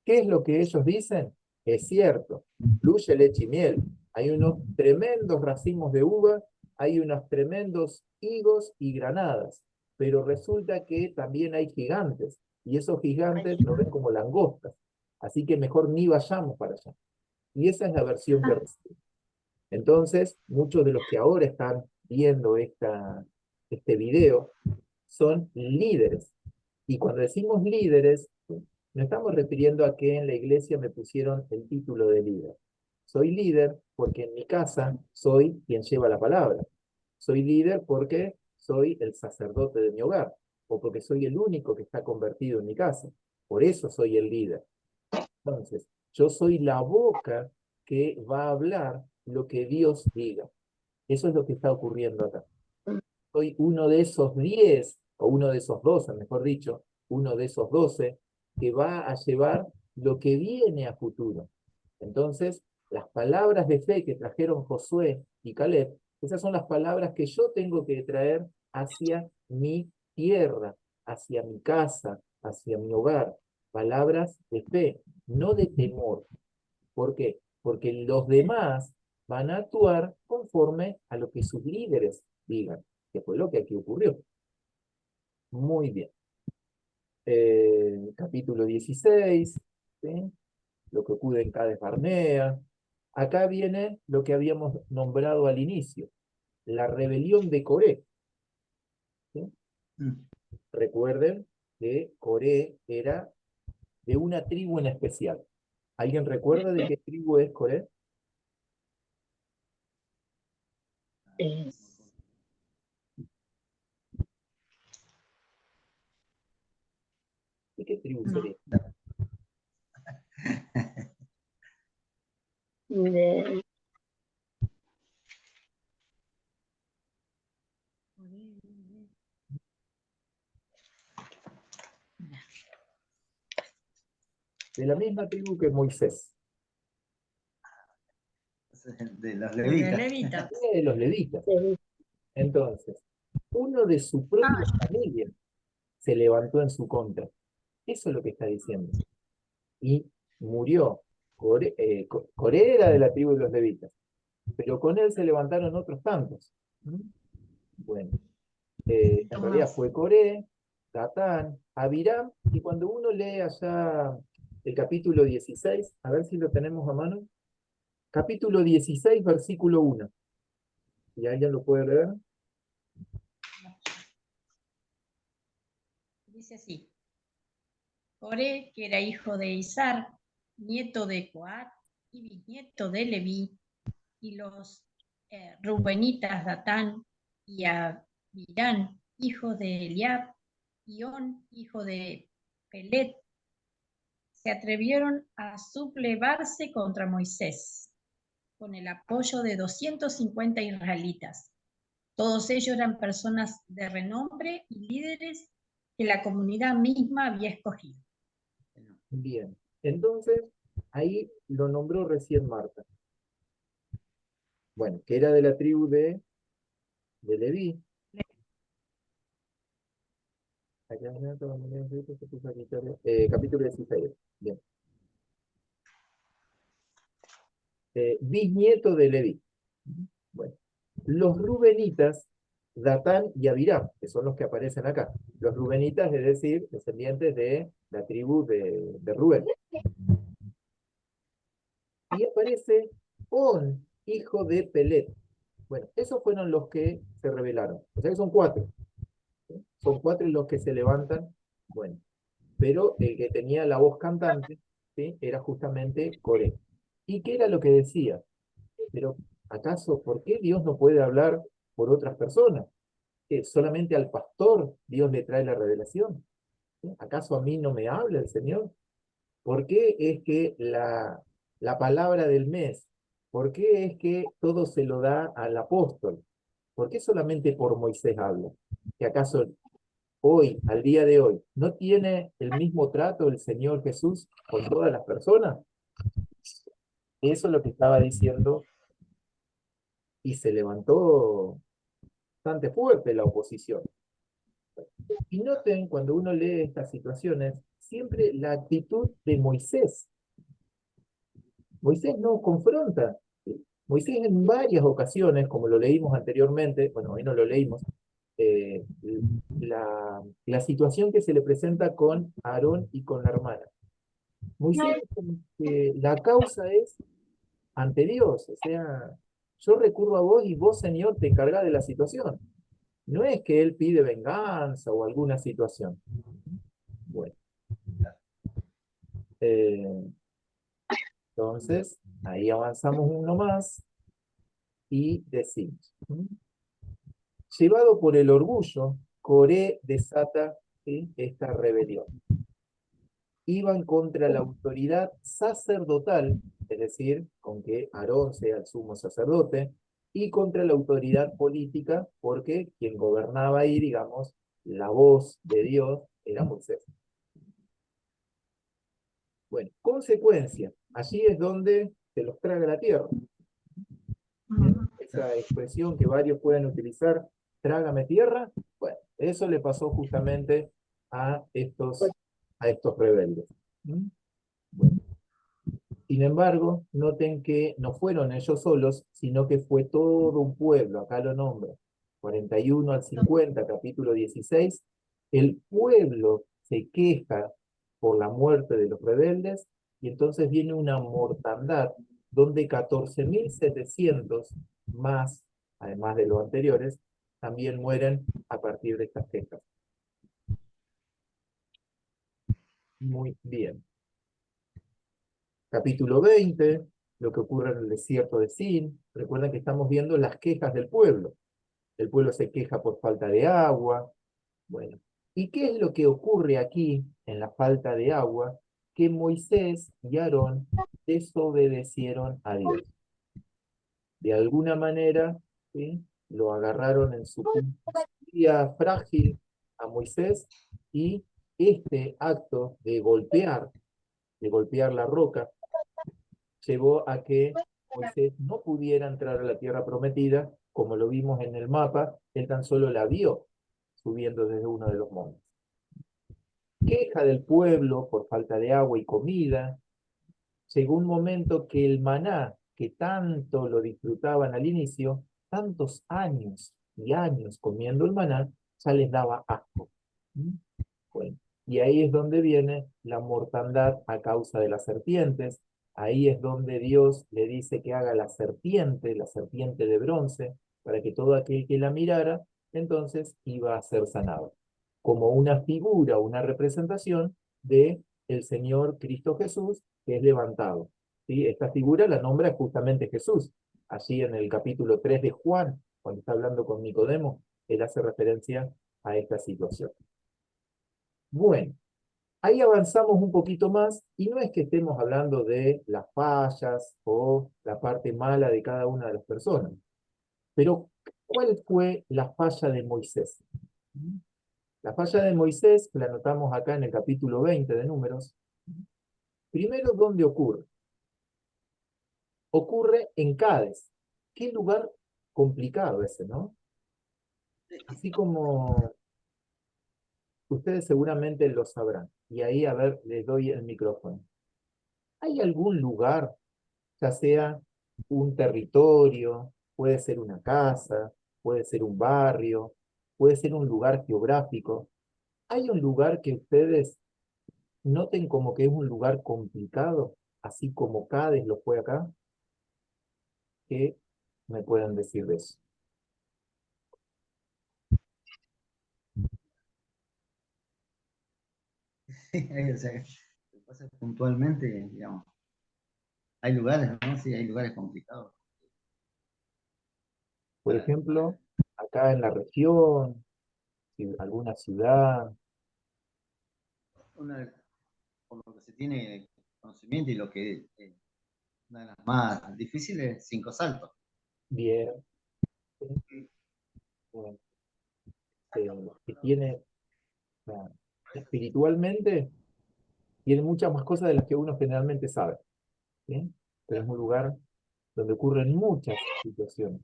¿Qué es lo que ellos dicen? Es cierto, fluye leche y miel. Hay unos tremendos racimos de uva, hay unos tremendos higos y granadas, pero resulta que también hay gigantes, y esos gigantes lo ven como langostas, así que mejor ni vayamos para allá. Y esa es la versión que reciben. Entonces, muchos de los que ahora están viendo este video son líderes. Y cuando decimos líderes, nos estamos refiriendo a que en la iglesia me pusieron el título de líder. Soy líder porque en mi casa soy quien lleva la palabra. Soy líder porque soy el sacerdote de mi hogar, o porque soy el único que está convertido en mi casa. Por eso soy el líder. Entonces, yo soy la boca que va a hablar lo que Dios diga. Eso es lo que está ocurriendo acá. Soy uno de esos 10, o uno de esos 12, mejor dicho, uno de esos 12, que va a llevar lo que viene a futuro. Entonces, las palabras de fe que trajeron Josué y Caleb, esas son las palabras que yo tengo que traer hacia mi tierra, hacia mi casa, hacia mi hogar. Palabras de fe, no de temor. ¿Por qué? Porque los demás van a actuar conforme a lo que sus líderes digan, que fue lo que aquí ocurrió. Muy bien. Capítulo 16, ¿sí? Lo que ocurre en Cades Barnea. Acá viene lo que habíamos nombrado al inicio, la rebelión de Coré. ¿Sí? Recuerden que Coré era de una tribu en especial. ¿Alguien recuerda de qué tribu es Coré? Es ¿De qué tribu No. sería? de, De la misma tribu que Moisés, De los De los levitas. levitas. de los levitas. de- Entonces, uno de su Ah, propia familia se levantó en su contra. Eso es lo que está diciendo. Y murió. Coré era de la tribu de los levitas, pero con él se levantaron otros tantos. ¿Mm? Bueno, en realidad Tomás. fue Coré, Datán, Abiram, y cuando uno lee allá el capítulo 16, a ver si lo tenemos a mano, capítulo 16, versículo 1, y alguien lo puede leer. Dice así. Coré, que era hijo de Izar, nieto de Coat y bisnieto de Leví, y los Rubenitas Datán y Abirán, hijo de Eliab, y On, hijo de Pelet, se atrevieron a sublevarse contra Moisés, con el apoyo de 250 israelitas. Todos ellos eran personas de renombre y líderes que la comunidad misma había escogido. Bien, entonces ahí lo nombró recién Marta. Bueno, que era de la tribu de Leví. Capítulo 16. Bien. Bisnieto de Leví. Bueno, los rubenitas, Datán y Abiram, que son los que aparecen acá. Los rubenitas, es decir, descendientes de la tribu de Rubén. Y aparece On, hijo de Pelet. Bueno, esos fueron los que se rebelaron. O sea que son 4. ¿Sí? Son 4 los que se levantan. Bueno, pero el que tenía la voz cantante, ¿sí? Era justamente Coré. ¿Y qué era lo que decía? Pero, ¿acaso por qué Dios no puede hablar por otras personas? ¿Que solamente al pastor Dios le trae la revelación? ¿Sí? ¿Acaso a mí no me habla el Señor? ¿Por qué es que la palabra del mes, por qué es que todo se lo da al apóstol? ¿Por qué solamente por Moisés habla? ¿Que acaso hoy, al día de hoy, ¿no tiene el mismo trato el Señor Jesús con todas las personas? Eso es lo que estaba diciendo y se levantó bastante fuerte la oposición. Y noten, cuando uno lee estas situaciones, siempre la actitud de Moisés. Moisés no confronta. Moisés en varias ocasiones, como lo leímos anteriormente, bueno, hoy no lo leímos, eh, la situación que se le presenta con Aarón y con la hermana. Moisés, como que la causa es ante Dios, o sea, yo recurro a vos y vos, Señor, te encargás de la situación. No es que él pide venganza o alguna situación. Bueno, eh, entonces, ahí avanzamos uno más y decimos, llevado por el orgullo, Coré desata, ¿sí?, esta rebelión. Iban contra la autoridad sacerdotal, es decir, con que Aarón sea el sumo sacerdote, y contra la autoridad política, porque quien gobernaba ahí, digamos, la voz de Dios era Moisés. Bueno, consecuencia, allí es donde se los traga la tierra. Esa expresión que varios pueden utilizar, trágame tierra, bueno, eso le pasó justamente a estos rebeldes. Bueno, sin embargo, noten que no fueron ellos solos, sino que fue todo un pueblo, acá lo nombro, 41 al 50, capítulo 16, el pueblo se queja por la muerte de los rebeldes, y entonces viene una mortandad, donde 14.700 más, además de los anteriores, también mueren a partir de estas quejas. Muy bien. Capítulo 20, lo que ocurre en el desierto de Sin. Recuerden que estamos viendo las quejas del pueblo. El pueblo se queja por falta de agua. Bueno, ¿y qué es lo que ocurre aquí en la falta de agua? Que Moisés y Aarón desobedecieron a Dios. De alguna manera, ¿sí?, lo agarraron en su día frágil a Moisés, y este acto de golpear la roca, llevó a que Moisés no pudiera entrar a la tierra prometida, como lo vimos en el mapa. Él tan solo la vio subiendo desde uno de los montes. Queja del pueblo por falta de agua y comida. Llegó un momento que el maná, que tanto lo disfrutaban al inicio, tantos años y años comiendo el maná, ya les daba asco. Bueno, y ahí es donde viene la mortandad a causa de las serpientes. Ahí es donde Dios le dice que haga la serpiente de bronce, para que todo aquel que la mirara, entonces iba a ser sanado. Como una figura, una representación de el Señor Cristo Jesús, que es levantado. ¿Sí? Esta figura la nombra justamente Jesús. Allí en el capítulo 3 de Juan, cuando está hablando con Nicodemo, él hace referencia a esta situación. Bueno, ahí avanzamos un poquito más, y no es que estemos hablando de las fallas o la parte mala de cada una de las personas, pero ¿cuál fue la falla de Moisés? La falla de Moisés, la notamos acá en el capítulo 20 de Números. Primero, ¿dónde ocurre? Ocurre en Cádiz. Qué lugar complicado ese, ¿no? Así como ustedes seguramente lo sabrán. Y ahí, a ver, les doy el micrófono. ¿Hay algún lugar, ya sea un territorio, puede ser una casa, puede ser un barrio, puede ser un lugar geográfico? ¿Hay un lugar que ustedes noten como que es un lugar complicado, así como Cádiz lo fue acá? ¿Qué me pueden decir de eso? O sea, lo que pasa es que puntualmente, digamos, hay lugares, ¿no? Sí, hay lugares complicados. Por ejemplo, acá en la región, alguna ciudad. Una, por lo que se tiene conocimiento y lo que una de las más difíciles, Cinco Saltos. Bien, bueno, que tiene espiritualmente tiene muchas más cosas de las que uno generalmente sabe, ¿sí? Pero es un lugar donde ocurren muchas situaciones.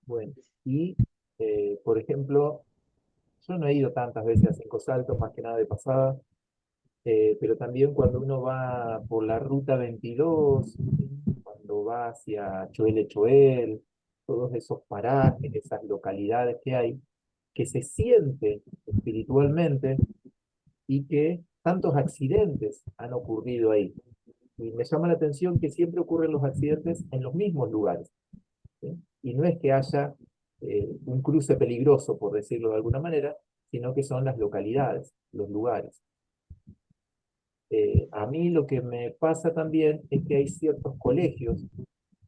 Bueno, y por ejemplo, yo no he ido tantas veces a Cinco Saltos, más que nada de pasada, pero también cuando uno va por la ruta 22, cuando va hacia Choel Choel, todos esos parajes, esas localidades que hay, que se siente espiritualmente y que tantos accidentes han ocurrido ahí. Y me llama la atención que siempre ocurren los accidentes en los mismos lugares, ¿sí? Y no es que haya un cruce peligroso, por decirlo de alguna manera, sino que son las localidades, los lugares. A mí lo que me pasa también es que hay ciertos colegios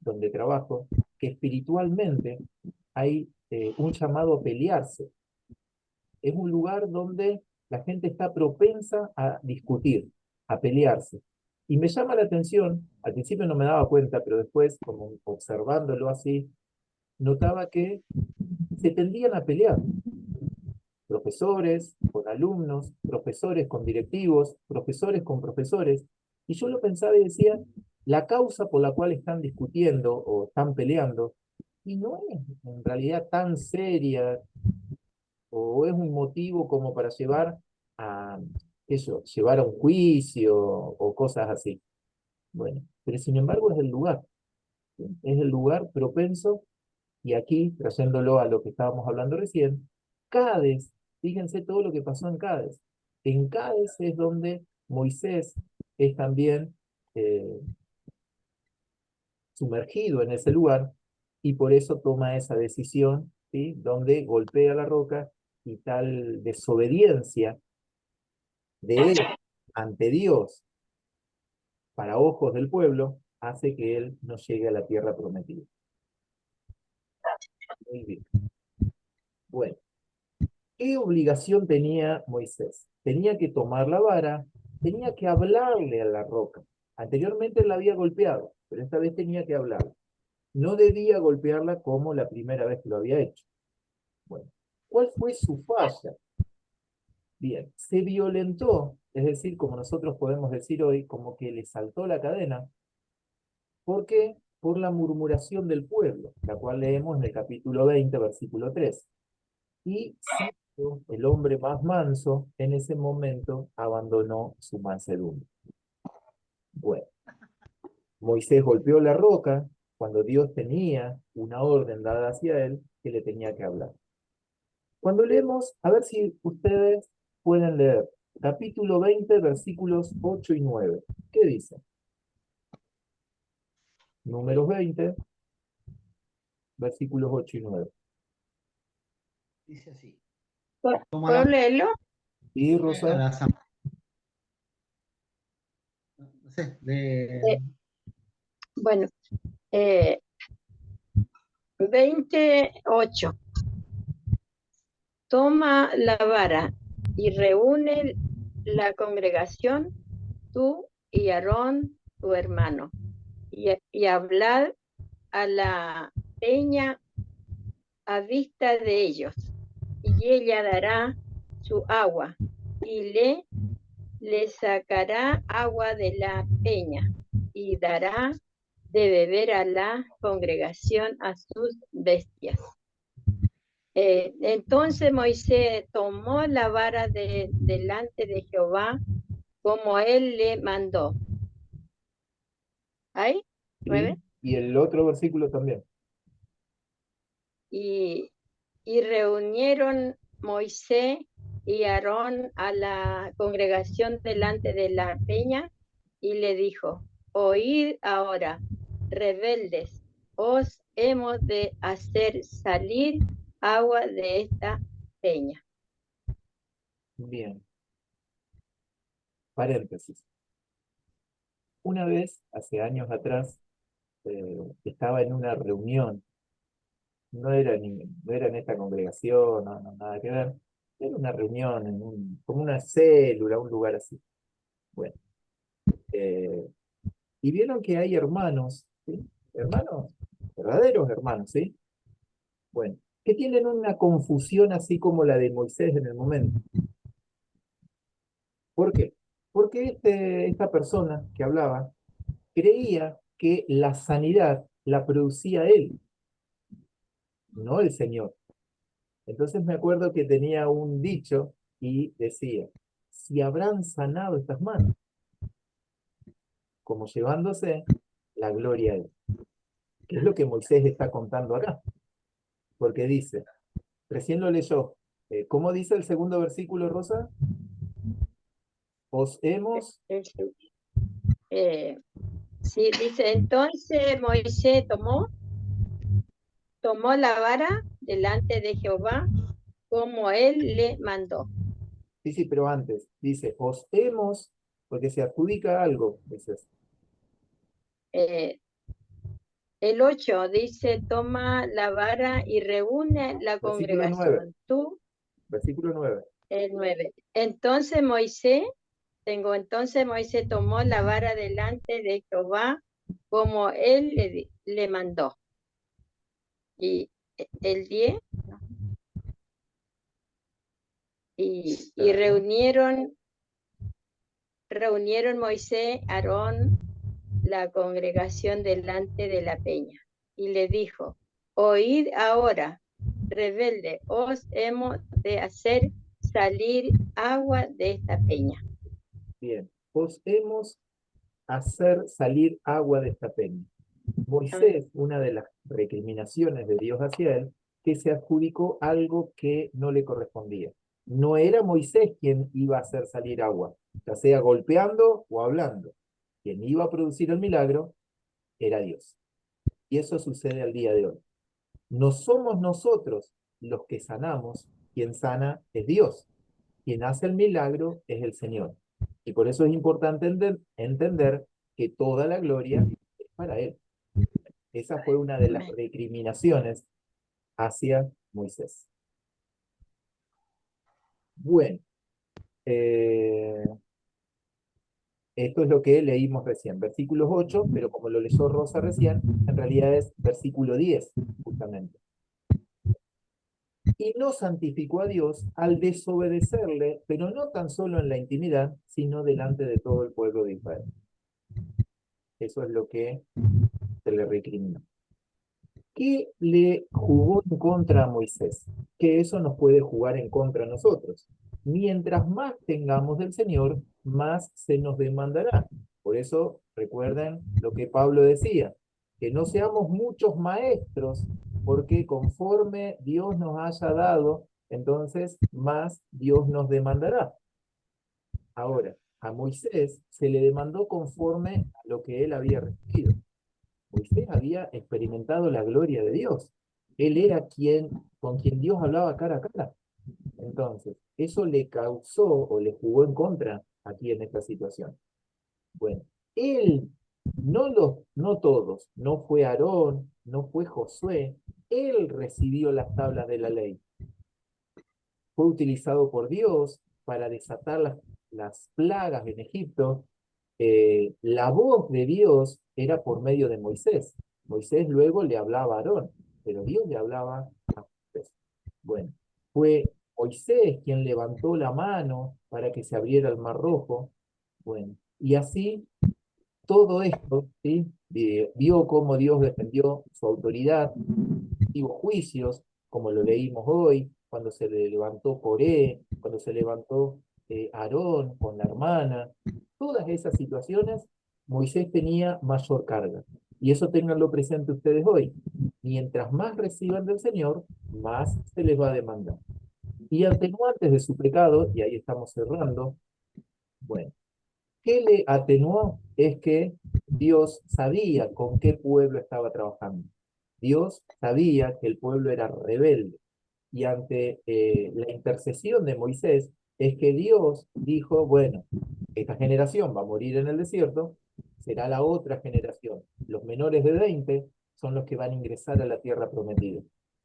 donde trabajo que espiritualmente hay un llamado a pelearse. Es un lugar donde la gente está propensa a discutir, a pelearse. Y me llama la atención, al principio no me daba cuenta, pero después, como observándolo así, notaba que se tendían a pelear. Profesores con alumnos, profesores con directivos, profesores con profesores. Y yo lo pensaba y decía, la causa por la cual están discutiendo o están peleando, y no es en realidad tan seria, o es un motivo como para llevar a, eso, llevar a un juicio o cosas así. Bueno, pero sin embargo es el lugar, ¿sí? Es el lugar propenso, y aquí, trayéndolo a lo que estábamos hablando recién, Cádiz, fíjense todo lo que pasó en Cádiz. En Cádiz es donde Moisés es también sumergido en ese lugar, y por eso toma esa decisión, ¿sí? Donde golpea la roca, y tal desobediencia de él ante Dios para ojos del pueblo hace que él no llegue a la tierra prometida. Muy bien. Bueno, ¿qué obligación tenía Moisés? Tenía que tomar la vara, tenía que hablarle a la roca. Anteriormente la había golpeado, pero esta vez tenía que hablar. No debía golpearla como la primera vez que lo había hecho. Bueno, ¿cuál fue su falla? Bien, se violentó, es decir, como nosotros podemos decir hoy, como que le saltó la cadena. ¿Por qué? Por la murmuración del pueblo, la cual leemos en el capítulo 20, versículo 3. Y Citro, el hombre más manso, en ese momento abandonó su mansedumbre. Bueno, Moisés golpeó la roca cuando Dios tenía una orden dada hacia él que le tenía que hablar. Cuando leemos, a ver si ustedes pueden leer, capítulo 20, versículos 8 y 9. ¿Qué dice? Números 20, versículos 8 y 9. Dice así. Toma ¿Puedo la leerlo? ¿Y a Rosa? la asamblea. No sé, Bueno, eh, 28. Toma la vara y reúne la congregación, tú y Aarón, tu hermano, y hablad a la peña a vista de ellos, y ella dará su agua, y le sacará agua de la peña, y dará de beber a la congregación a sus bestias. Entonces Moisés tomó la vara delante de Jehová como él le mandó. ¿Ahí? ¿Sí? 9. Y el otro versículo también. Y reunieron Moisés y Aarón a la congregación delante de la peña y le dijo, oíd ahora, rebeldes, os hemos de hacer salir agua de esta peña. Bien, paréntesis. Una vez, hace años atrás, estaba en una reunión. No era en esta congregación, no, nada que ver. Era una reunión como una célula, un lugar así. Bueno, eh, y vieron que hay hermanos, ¿sí? Hermanos, verdaderos hermanos, ¿sí? Bueno, que tienen una confusión así como la de Moisés en el momento. ¿Por qué? Porque esta persona que hablaba creía que la sanidad la producía él, no el Señor. Entonces me acuerdo que tenía un dicho y decía, si habrán sanado estas manos, como llevándose la gloria a él. ¿Qué es lo que Moisés está contando acá? Porque dice, recién lo leyó, ¿cómo dice el segundo versículo, Rosa? Os hemos... Sí, dice, entonces Moisés tomó la vara delante de Jehová como él le mandó. Sí, sí, pero antes, dice, os hemos, porque se adjudica algo, dice. Eh, el 8 dice, toma la vara y reúne la Versículo 9, congregación. Tú, versículo 9. el 9. Entonces Moisés tomó la vara delante de Jehová como él le mandó. Y el 10, y reunieron Moisés, Aarón, la congregación delante de la peña, y le dijo, oíd ahora, rebelde, os hemos de hacer salir agua de esta peña. Bien, os hemos hacer salir agua de esta peña. Amén. Moisés, una de las recriminaciones de Dios hacia él, que se adjudicó algo que no le correspondía. No era Moisés quien iba a hacer salir agua, ya sea golpeando o hablando. Quien iba a producir el milagro era Dios. Y eso sucede al día de hoy. No somos nosotros los que sanamos, quien sana es Dios. Quien hace el milagro es el Señor. Y por eso es importante entender que toda la gloria es para Él. Esa fue una de las Amén. recriminaciones hacia Moisés. Bueno, esto es lo que leímos recién, versículos 8, pero como lo leyó Rosa recién, en realidad es versículo 10, justamente. Y no santificó a Dios al desobedecerle, pero no tan solo en la intimidad, sino delante de todo el pueblo de Israel. Eso es lo que se le recriminó. ¿Qué le jugó en contra a Moisés? Que eso nos puede jugar en contra a nosotros. Mientras más tengamos del Señor, más se nos demandará. Por eso, recuerden lo que Pablo decía, que no seamos muchos maestros, porque conforme Dios nos haya dado, entonces más Dios nos demandará. Ahora, a Moisés se le demandó conforme a lo que él había recibido. Moisés había experimentado la gloria de Dios. Él era con quien Dios hablaba cara a cara. Entonces, eso le causó o le jugó en contra aquí en esta situación. Bueno, él, no todos, no fue Aarón, no fue Josué, él recibió las tablas de la ley. Fue utilizado por Dios para desatar las plagas en Egipto. La voz de Dios era por medio de Moisés. Moisés luego le hablaba a Aarón, pero Dios le hablaba a Moisés. Bueno, fue Moisés quien levantó la mano para que se abriera el mar rojo. Bueno, y así todo esto, ¿sí? Vio cómo Dios defendió su autoridad, hubo juicios, como lo leímos hoy, cuando se le levantó Coré, cuando se levantó Aarón con la hermana, todas esas situaciones, Moisés tenía mayor carga. Y eso ténganlo presente ustedes hoy. Mientras más reciban del Señor, más se les va a demandar. Y atenuantes de su pecado, y ahí estamos cerrando, bueno, ¿qué le atenuó? Es que Dios sabía con qué pueblo estaba trabajando. Dios sabía que el pueblo era rebelde. Y ante la intercesión de Moisés, es que Dios dijo, bueno, esta generación va a morir en el desierto, será la otra generación. Los menores de 20 son los que van a ingresar a la tierra prometida.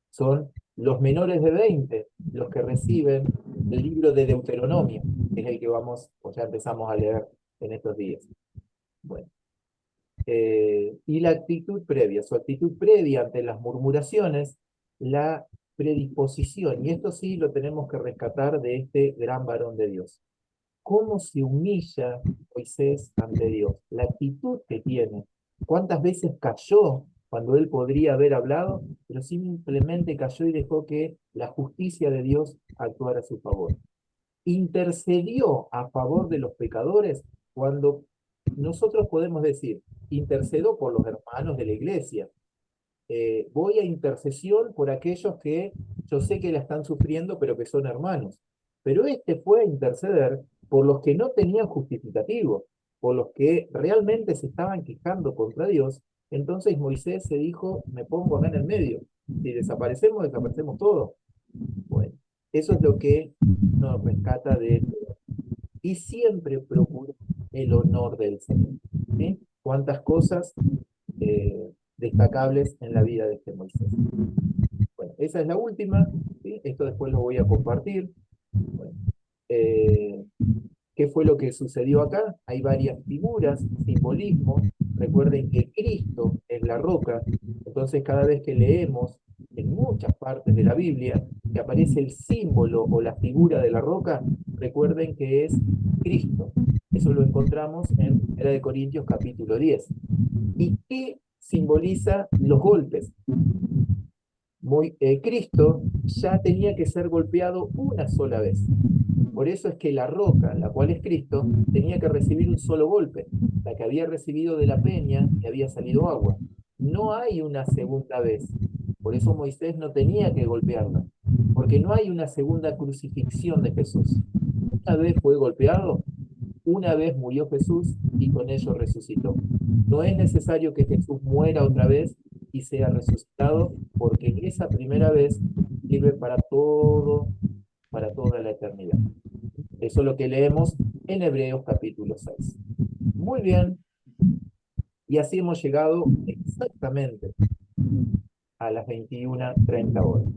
Son los menores de 20 los que reciben el libro de Deuteronomio, que es el que vamos, o ya empezamos a leer en estos días. Bueno, y la actitud previa, su actitud previa ante las murmuraciones, la predisposición, y esto sí lo tenemos que rescatar de este gran varón de Dios. cómo se humilla Moisés ante Dios, la actitud que tiene, cuántas veces cayó cuando él podría haber hablado, pero simplemente cayó y dejó que la justicia de Dios actuara a su favor. Intercedió a favor de los pecadores cuando nosotros podemos decir, intercedo por los hermanos de la iglesia, voy a intercesión por aquellos que yo sé que la están sufriendo, pero que son hermanos. Pero este fue a interceder por los que no tenían justificativo, por los que realmente se estaban quejando contra Dios. Entonces Moisés se dijo, me pongo acá en el medio. Si desaparecemos, desaparecemos todos. Bueno, eso es lo que nos rescata de él. Y siempre procura el honor del Señor. ¿Sí? Cuántas cosas destacables en la vida de este Moisés. Bueno, esa es la última, ¿sí? Esto después lo voy a compartir. Bueno, ¿qué fue lo que sucedió acá? Hay varias figuras, simbolismo. Recuerden que Cristo es la roca, entonces cada vez que leemos en muchas partes de la Biblia que aparece el símbolo o la figura de la roca, recuerden que es Cristo. Eso lo encontramos en 1 Corintios capítulo 10. ¿Y qué simboliza los golpes? Cristo ya tenía que ser golpeado una sola vez. Por eso es que la roca, la cual es Cristo, tenía que recibir un solo golpe, la que había recibido de la peña y había salido agua. No hay una segunda vez. Por eso Moisés no tenía que golpearla, porque no hay una segunda crucifixión de Jesús. Una vez fue golpeado, una vez murió Jesús y con ello resucitó. No es necesario que Jesús muera otra vez y sea resucitado, porque esa primera vez sirve para todo, para toda la eternidad. Eso es lo que leemos en Hebreos capítulo 6. Muy bien, y así hemos llegado exactamente a las 21:30 horas.